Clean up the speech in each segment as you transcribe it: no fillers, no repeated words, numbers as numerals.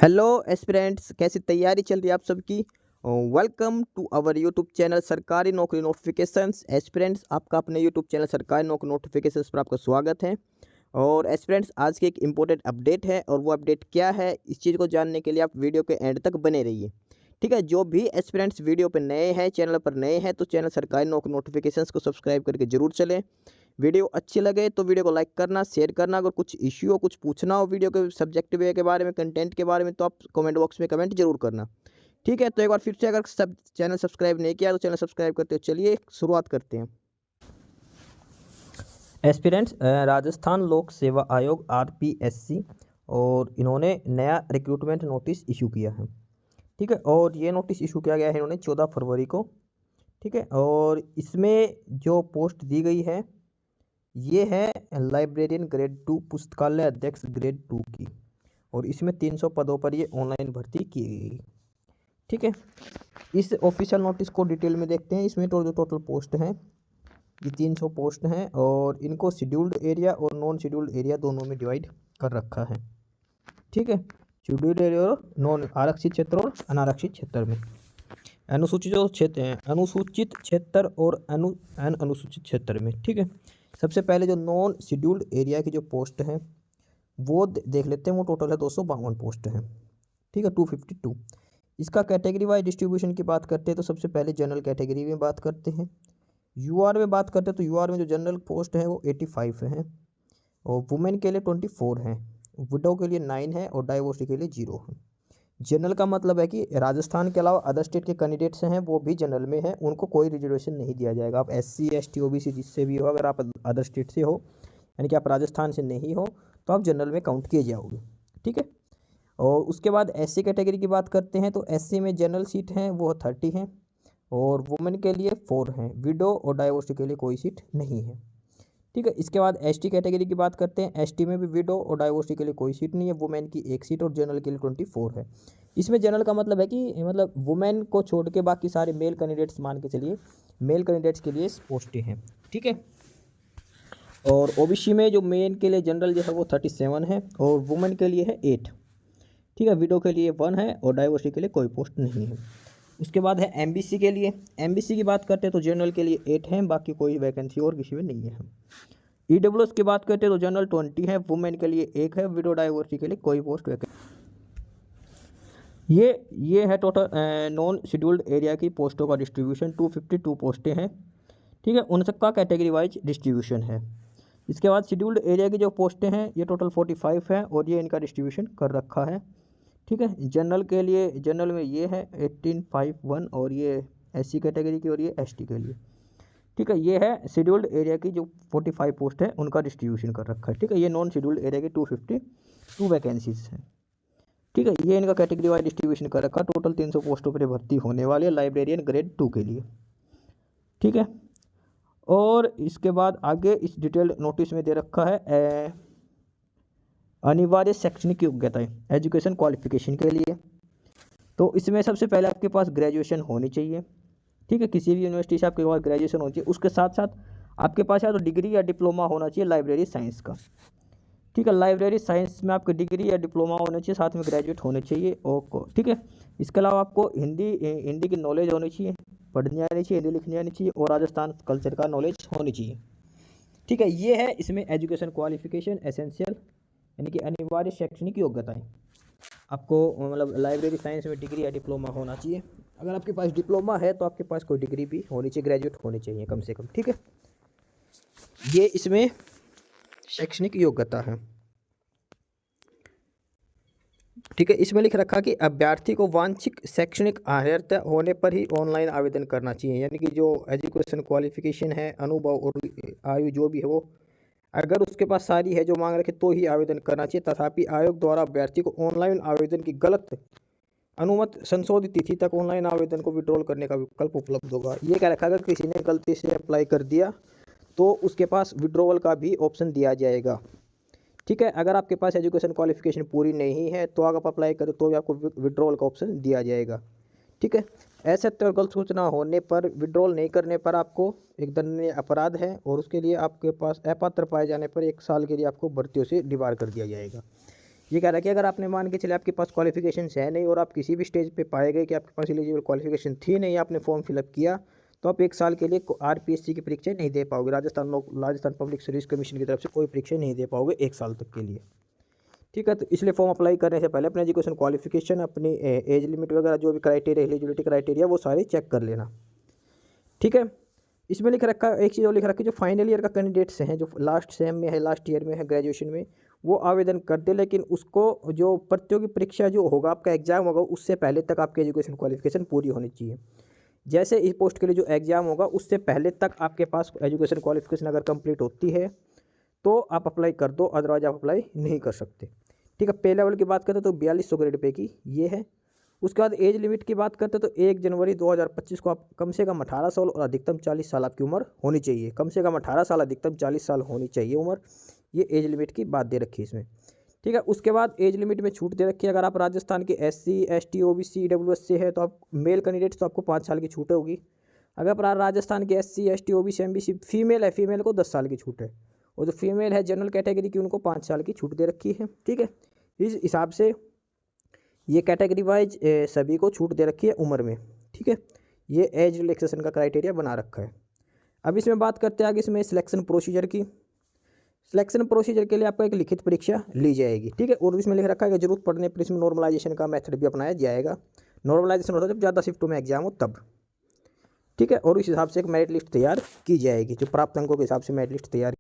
Hello aspirants, कैसी तैयारी चल रही है आप सबकी। Welcome to our YouTube channel सरकारी नौकरी नोटिफिकेशंस। एस्पिरेंट्स, आपका अपने यूट्यूब चैनल सरकारी नौकरी नोटिफिकेशंस पर आपका स्वागत है। और एस्पिरेंट्स, आज की एक इम्पोर्टेंट अपडेट है और वो अपडेट क्या है, इस चीज़ को जानने के लिए आप वीडियो के एंड तक बने रहिए। ठीक है, जो भी एस्पिरेंट्स वीडियो पर नए हैं, चैनल पर नए हैं, तो चैनल सरकारी नौकरी नोटिफिकेशंस को सब्सक्राइब करके जरूर चलें। वीडियो अच्छी लगे तो वीडियो को लाइक करना, शेयर करना। अगर कुछ इश्यू हो, कुछ पूछना हो वीडियो के सब्जेक्ट वे के बारे में, कंटेंट के बारे में, तो आप कमेंट बॉक्स में कमेंट जरूर करना। ठीक है, तो एक बार फिर से, अगर सब चैनल सब्सक्राइब नहीं किया तो चैनल सब्सक्राइब करते हो। चलिए शुरुआत करते हैं। एस्पिरेंट्स, राजस्थान लोक सेवा आयोग RPSC, और इन्होंने नया रिक्रूटमेंट नोटिस इशू किया है। ठीक है, और ये नोटिस इशू किया गया है इन्होंने 14 फरवरी को। ठीक है, और इसमें जो पोस्ट दी गई है ये है लाइब्रेरियन ग्रेड 2 पुस्तकालय अध्यक्ष ग्रेड 2 की, और इसमें 300 पदों पर ये ऑनलाइन भर्ती की गई। ठीक है, इस ऑफिशियल नोटिस को डिटेल में देखते हैं। इसमें टोटल पोस्ट हैं, ये 300 पोस्ट हैं, और इनको शेड्यूल्ड एरिया और नॉन शेड्यूल्ड एरिया दोनों में डिवाइड कर रखा है। ठीक है, शेड्यूल्ड एरिया और नॉन आरक्षित क्षेत्र और अनारक्षित क्षेत्र में। अनुसूचित जो क्षेत्र हैं, अनुसूचित क्षेत्र और अनुसूचित क्षेत्र में। ठीक है, सबसे पहले जो नॉन शेड्यूल्ड एरिया की जो पोस्ट है वो देख लेते हैं। वो टोटल है 252 पोस्ट हैं। ठीक है, 252। इसका कैटेगरी वाइज डिस्ट्रीब्यूशन की बात करते हैं तो सबसे पहले जनरल कैटेगरी में बात करते हैं। यूआर में बात करते हैं तो यूआर में जो जनरल पोस्ट है वो 85 है, और वुमेन के लिए 24 हैं, विडो के लिए 9 है, और डाइवोर्सी के लिए 0 है। जनरल का मतलब है कि राजस्थान के अलावा अदर स्टेट के कैंडिडेट्स हैं वो भी जनरल में हैं, उनको कोई रिजर्वेशन नहीं दिया जाएगा। आप SC ST OBC जिससे भी हो, अगर आप अदर स्टेट से हो, यानी कि आप राजस्थान से नहीं हो, तो आप जनरल में काउंट किए जाओगे। ठीक है, और उसके बाद SC कैटेगरी की बात करते हैं तो SC में जनरल सीट हैं वो 30 हैं, और वुमेन के लिए 4 हैं, विडो और डाइवोर्सी के लिए कोई सीट नहीं है। ठीक है, इसके बाद ST कैटेगरी की बात करते हैं। ST में भी विडो और डाइवोर्सी के लिए कोई सीट नहीं है, वुमेन की 1 सीट, और जनरल के लिए 24 है। इसमें जनरल का मतलब है कि मतलब वुमेन को छोड़ के बाकी सारे मेल कैंडिडेट्स मान के चलिए, मेल कैंडिडेट्स के लिए पोस्टें हैं। ठीक है, और OBC में जो मेन के लिए जनरल जो है वो 37 है, और वुमेन के लिए है 8। ठीक है, विडो के लिए 1 है, और डाइवोर्सी के लिए कोई पोस्ट नहीं है। उसके बाद है MBC के लिए। MBC की बात करते हैं तो जनरल के लिए 8 हैं, बाकी कोई वैकेंसी और किसी में नहीं है। EWS की बात करते हैं तो जनरल 20 है, वुमेन के लिए 1 है, विडो डाइवोर्सी के लिए कोई पोस्ट वैकेंसी। ये है टोटल नॉन शेड्यूल्ड एरिया की पोस्टों का डिस्ट्रीब्यूशन। 252 पोस्टें हैं। ठीक है, उन सबका कैटेगरी वाइज डिस्ट्रीब्यूशन है। इसके बाद शेड्यूल्ड एरिया की जो पोस्टें हैं ये टोटल 45 है, और ये इनका डिस्ट्रीब्यूशन कर रखा है। ठीक है, जनरल के लिए, जनरल में ये है 1851, और ये SC कैटेगरी की, और ये ST के लिए। ठीक है, ये है शेड्यूल्ड एरिया की जो 45 पोस्ट है उनका डिस्ट्रीब्यूशन कर रखा है। ठीक है, ये नॉन शेड्यूल्ड एरिया की 252 वैकेंसीज हैं। ठीक है, ये इनका कैटेगरी वाइज डिस्ट्रीब्यूशन कर रखा। टोटल 300 पोस्टों पर भर्ती होने वाली है लाइब्रेरियन ग्रेड 2 के लिए। ठीक है, और इसके बाद आगे इस डिटेल्ड नोटिस में दे रखा है अनिवार्य शैक्षणिक योग्यताएं, एजुकेशन क्वालिफिकेशन के लिए। तो इसमें सबसे पहले आपके पास ग्रेजुएशन होनी चाहिए। ठीक है, किसी भी यूनिवर्सिटी से आपके पास ग्रेजुएशन होनी चाहिए। उसके साथ साथ आपके पास या तो डिग्री या डिप्लोमा होना चाहिए लाइब्रेरी साइंस का। ठीक है, लाइब्रेरी साइंस में आपकी डिग्री या डिप्लोमा होना चाहिए, साथ में ग्रेजुएट होने चाहिए। और ठीक है, इसके अलावा आपको हिंदी की नॉलेज होनी चाहिए, पढ़नी आनी चाहिए, हिंदी लिखनी आनी चाहिए, और राजस्थान कल्चर का नॉलेज होनी चाहिए। ठीक है, ये है इसमें एजुकेशन क्वालिफिकेशन एसेंशियल, यानी कि अनिवार्य शैक्षणिक योग्यताएं। आपको मतलब लाइब्रेरी साइंस में डिग्री या डिप्लोमा होना चाहिए। अगर आपके पास डिप्लोमा है तो आपके पास कोई डिग्री भी होनी चाहिए, ग्रेजुएट होनी चाहिए कम से कम। ठीक है, ये इसमें शैक्षणिक योग्यता है। ठीक है, इसमें लिख रखा कि अभ्यर्थी को वांछित शैक्षणिक अर्हता होने पर ही ऑनलाइन आवेदन करना चाहिए, यानी कि जो एजुकेशन क्वालिफिकेशन है, अनुभव और आयु जो भी है वो अगर उसके पास सारी है जो मांग रखे तो ही आवेदन करना चाहिए। तथापि आयोग द्वारा अभ्यर्थी को ऑनलाइन आवेदन की गलत अनुमति संशोधित तिथि तक ऑनलाइन आवेदन को विड्रॉल करने का विकल्प उपलब्ध होगा। ये क्या रखा, अगर किसी ने गलती से अप्लाई कर दिया तो उसके पास विड्रॉवल का भी ऑप्शन दिया जाएगा। ठीक है, अगर आपके पास एजुकेशन क्वालिफिकेशन पूरी नहीं है तो अगर आप अप्लाई करें तो भी आपको विड्रॉवल का ऑप्शन दिया जाएगा। ठीक है, ऐसे तो गलत सूचना होने पर विड्रॉल नहीं करने पर आपको एक दंडनीय अपराध है, और उसके लिए आपके पास अपात्र पाए जाने पर 1 साल के लिए आपको भर्तियों से डिबार कर दिया जाएगा। ये कह रहा है कि अगर आपने मान के चले आपके पास क्वालिफिकेशन है नहीं और आप किसी भी स्टेज पे पाए गए कि आपके पास एलिजिबल क्वालिफिकेशन थी नहीं, आपने फॉर्म फिलअप किया, तो आप 1 साल के लिए आरपीएससी की परीक्षा नहीं दे पाओगे। राजस्थान पब्लिक सर्विस कमीशन की तरफ से कोई परीक्षा नहीं दे पाओगे 1 साल तक के लिए। ठीक है, तो इसलिए फॉर्म अप्लाई करने से पहले अपने एजुकेशन क्वालिफिकेशन, अपनी एज लिमिट वगैरह जो भी क्राइटेरिया, एलिजिबिलिटी क्राइटेरिया, वो सारे चेक कर लेना। ठीक है, इसमें लिख रखा है, एक चीज़ और लिख रखा है, जो फाइनल ईयर का कैंडिडेट्स हैं, जो लास्ट सेम में है, लास्ट ईयर में है ग्रेजुएशन में, वो आवेदन कर दे, लेकिन उसको जो प्रतियोगी परीक्षा जो होगा, आपका एग्जाम होगा, उससे पहले तक आपकी एजुकेशन क्वालिफिकेशन पूरी होनी चाहिए। जैसे इस पोस्ट के लिए जो एग्ज़ाम होगा, उससे पहले तक आपके पास एजुकेशन क्वालिफिकेशन अगर कंप्लीट होती है तो आप अप्लाई कर दो, अदरवाइज आप अप्लाई नहीं कर सकते। ठीक है, पे लेवल की बात करते तो 4200 ग्रेड पे की ये है। उसके बाद एज लिमिट की बात करते तो 1 जनवरी 2025 को आप कम से कम 18 साल और अधिकतम 40 साल आपकी उम्र होनी चाहिए। कम से कम 18 साल, अधिकतम 40 साल होनी चाहिए उम्र। ये एज लिमिट की बात दे रखी है इसमें। ठीक है, उसके बाद एज लिमिट में छूट दे रखी है, अगर आप राजस्थान के SC ST OBC EWS से है तो आप मेल कैंडिडेट्स तो आपको 5 साल की छूट होगी। अगर आप राजस्थान के SC ST OBC MBC female है, फीमेल को 10 साल की छूट है, और जो फीमेल है जनरल कैटेगरी की उनको 5 साल की छूट दे रखी है। ठीक है, इस हिसाब से ये कैटेगरी वाइज सभी को छूट दे रखी है उम्र में। ठीक है, ये एज रिलैक्सेशन का क्राइटेरिया बना रखा है। अब इसमें बात करते हैं आगे इसमें सिलेक्शन प्रोसीजर की। सिलेक्शन प्रोसीजर के लिए आपको एक लिखित परीक्षा ली जाएगी। ठीक है, और इसमें लिख रखा है कि जरूरत पड़ने पर इसमें नॉर्मलाइजेशन का मेथड भी अपनाया जाएगा। नॉर्मलाइजेशन होता है जब ज़्यादा शिफ्टों में एग्जाम हो तब। ठीक है, और इस हिसाब से एक मेरिट लिस्ट तैयार की जाएगी, जो प्राप्त अंकों के हिसाब से मेरिट लिस्ट तैयार।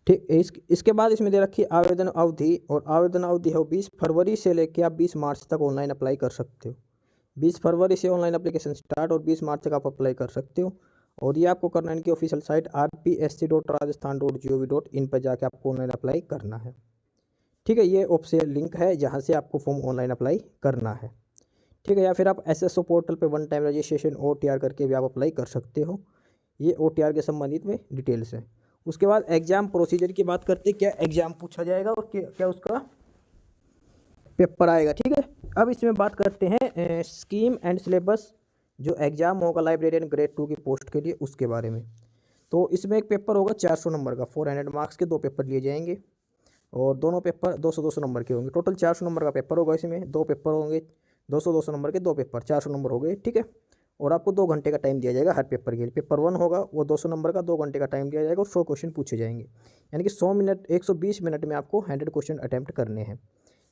ठीक, इसके बाद इसमें दे रखी है आवेदन अवधि, और आवेदन अवधि है 20 फरवरी से लेकर आप 20 मार्च तक ऑनलाइन अप्लाई कर सकते हो। 20 फरवरी से ऑनलाइन एप्लीकेशन स्टार्ट और 20 मार्च तक आप अप्लाई कर सकते हो। और ये आपको करना है इनकी ऑफिशियल साइट rpsc.rajasthan.gov.in पर जाके आपको ऑनलाइन अप्लाई करना है। ठीक है, ये ऑफिशियल लिंक है जहाँ से आपको फॉर्म ऑनलाइन अप्लाई करना है। ठीक है, या फिर आप SSO पोर्टल पे 1 टाइम रजिस्ट्रेशन OTR करके भी आप अप्लाई कर सकते हो। ये OTR के संबंधित में डिटेल्स है। उसके बाद एग्जाम प्रोसीजर की बात करते क्या एग्जाम पूछा जाएगा और क्या उसका पेपर आएगा। ठीक है, अब इसमें बात करते हैं स्कीम एंड सिलेबस, जो एग्जाम होगा लाइब्रेरियन ग्रेड 2 की पोस्ट के लिए, उसके बारे में। तो इसमें एक पेपर होगा 400 नंबर का, 400 मार्क्स के 2 पेपर लिए जाएंगे, और दोनों पेपर 200-200 नंबर के होंगे। टोटल 400 नंबर का पेपर होगा। इसमें 2 पेपर होंगे, 200-200 नंबर के 2 पेपर, 400 नंबर हो गए। ठीक है, और आपको 2 घंटे का टाइम दिया जाएगा हर पेपर के लिए। पेपर 1 होगा वो 200 नंबर का, 2 घंटे का टाइम दिया जाएगा और 100 क्वेश्चन पूछे जाएंगे, यानी कि 100 मिनट 120 मिनट में आपको 100 क्वेश्चन अटैम्प्ट करने हैं।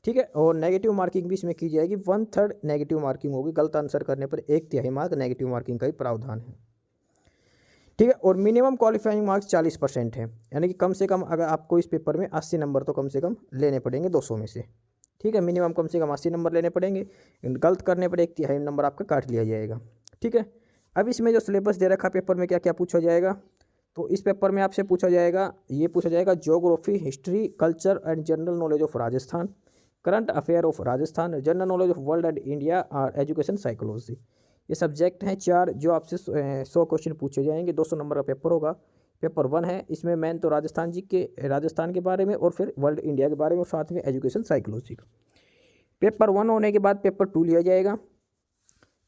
ठीक है, और नेगेटिव मार्किंग भी इसमें की जाएगी, 1/3 नेगेटिव मार्किंग होगी। गलत आंसर करने पर 1/3 मार्क नेगेटिव मार्किंग का ही प्रावधान है। ठीक है, और मिनिमम क्वालिफाइंग मार्क्स 40% है, यानी कि कम से कम अगर आपको इस पेपर में 80 नंबर तो कम से कम लेने पड़ेंगे 200 में से। ठीक है, मिनिमम कम से कम 80 नंबर लेने पड़ेंगे। गलत करने पर 1/3 नंबर आपका काट लिया जाएगा। ठीक है, अब इसमें जो सिलेबस दे रखा पेपर में क्या क्या पूछा जाएगा, तो इस पेपर में आपसे पूछा जाएगा, ये पूछा जाएगा geography, history, culture and general knowledge of Rajasthan, current affair of Rajasthan, general knowledge of world and India और एजुकेशन साइकोलॉजी। ये सब्जेक्ट हैं 4 जो आपसे 100 क्वेश्चन पूछे जाएंगे। 200 नंबर का पेपर होगा। पेपर 1 है, इसमें मेन तो राजस्थान के बारे में और फिर वर्ल्ड इंडिया के बारे में और साथ में एजुकेशन साइकोलॉजी का। पेपर 1 होने के बाद पेपर 2 लिया जाएगा।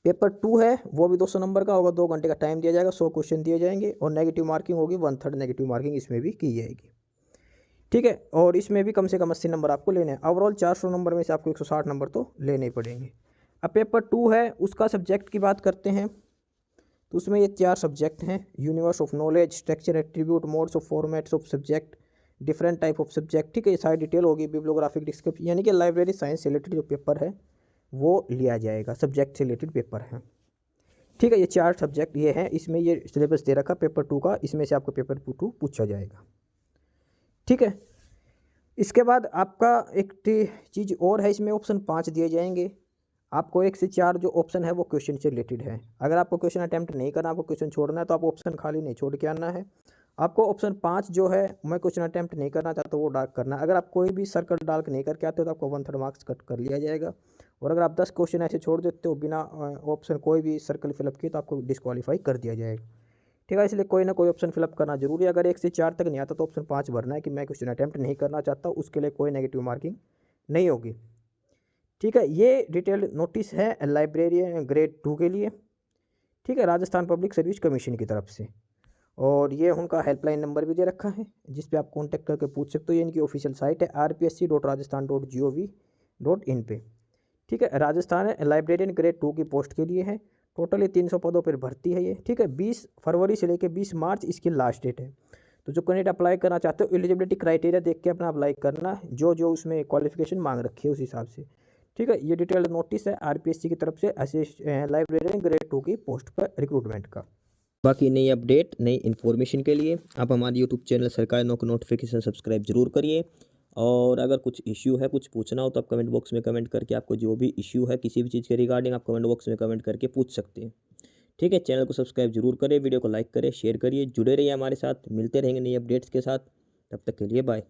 पेपर 2 है वो भी 200 नंबर का होगा, 2 घंटे का टाइम दिया जाएगा, 100 क्वेश्चन दिए जाएंगे और नेगेटिव मार्किंग होगी, 1/3 नेगेटिव मार्किंग इसमें भी की जाएगी। ठीक है, और इसमें भी कम से कम 80 नंबर आपको लेने हैं। ओवरऑल 400 नंबर में से आपको 160 नंबर तो लेने ही पड़ेंगे। अब पेपर 2 है, उसका सब्जेक्ट की बात करते हैं, तो उसमें ये 4 सब्जेक्ट हैं, universe of knowledge, structure, attribute, modes of formats of subject, different type of subject. ठीक है, ये सारी डिटेल होगी, बिब्लियोग्राफिक डिस्क्रिप्शन, यानी कि लाइब्रेरी साइंस से रिलेटेड जो पेपर है वो लिया जाएगा, सब्जेक्ट से रिलेटेड पेपर है। ठीक है, ये 4 सब्जेक्ट ये हैं, इसमें ये सिलेबस दे रखा पेपर 2 का, इसमें से आपको पेपर 2 पूछा जाएगा। ठीक है, इसके बाद आपका एक चीज़ और है, इसमें ऑप्शन 5 दिए जाएंगे आपको। 1 से 4 जो ऑप्शन है वो क्वेश्चन से रिलेटेड है। अगर आपको क्वेश्चन अटैम्प्ट नहीं करना, आपको क्वेश्चन छोड़ना है, तो आपको ऑप्शन खाली नहीं छोड़ के आना है। आपको ऑप्शन 5 जो है, मैं क्वेश्चन अटैम्प्ट नहीं करना चाहता, वो डार्क करना है। अगर आप कोई भी सर्कल डाल के नहीं करके आते हो तो आपको 1/3 मार्क्स कट कर लिया जाएगा। और अगर आप 10 क्वेश्चन ऐसे छोड़ देते हो बिना ऑप्शन कोई भी सर्कल फिलअप किए तो आपको डिस्क्वालीफाई कर दिया जाएगा। ठीक है, इसलिए कोई ना कोई ऑप्शन फिलअप करना जरूरी है। अगर 1 से 4 तक नहीं आता तो ऑप्शन 5 भरना है कि मैं क्वेश्चन अटैम्प्ट नहीं करना चाहता, उसके लिए कोई नेगेटिव मार्किंग नहीं होगी। ठीक है, ये डिटेल्ड नोटिस है लाइब्रेरियन ग्रेड 2 के लिए। ठीक है, राजस्थान पब्लिक सर्विस कमीशन की तरफ से। और ये उनका हेल्पलाइन नंबर भी दे रखा है जिस पे आप कांटेक्ट करके पूछ सकते हो। ये इनकी ऑफिशियल साइट है rpsc.rajasthan.gov.in पे। ठीक है, राजस्थान लाइब्रेरियन ग्रेड 2 की पोस्ट के लिए है। टोटल ये 300 पदों पर भर्ती है ये। ठीक है, 20 फरवरी से लेकर 20 मार्च इसकी लास्ट डेट है। तो जो कैंडिडेट अप्लाई करना चाहते हो एलिजिबिलिटी क्राइटेरिया देख के अपना अप्लाई करना, जो जो उसमें क्वालिफिकेशन मांग रखी है उस हिसाब से। ठीक है, ये डिटेल्ड नोटिस है आरपीएससी की तरफ से लाइब्रेरियन ग्रेड 2 की पोस्ट पर रिक्रूटमेंट का। बाकी नई अपडेट नई इन्फॉर्मेशन के लिए आप हमारे यूट्यूब चैनल सरकारी नौकरी नोटिफिकेशन सब्सक्राइब जरूर करिए। और अगर कुछ इश्यू है, कुछ पूछना हो तो आप कमेंट बॉक्स में कमेंट करके आपको जो भी इश्यू है किसी भी चीज़ के रिगार्डिंग आप कमेंट बॉक्स में कमेंट करके पूछ सकते हैं। ठीक है, चैनल को सब्सक्राइब जरूर करें, वीडियो को लाइक करें, शेयर करिए, जुड़े रहिए हमारे साथ। मिलते रहेंगे नई अपडेट्स के साथ, तब तक के लिए बाय।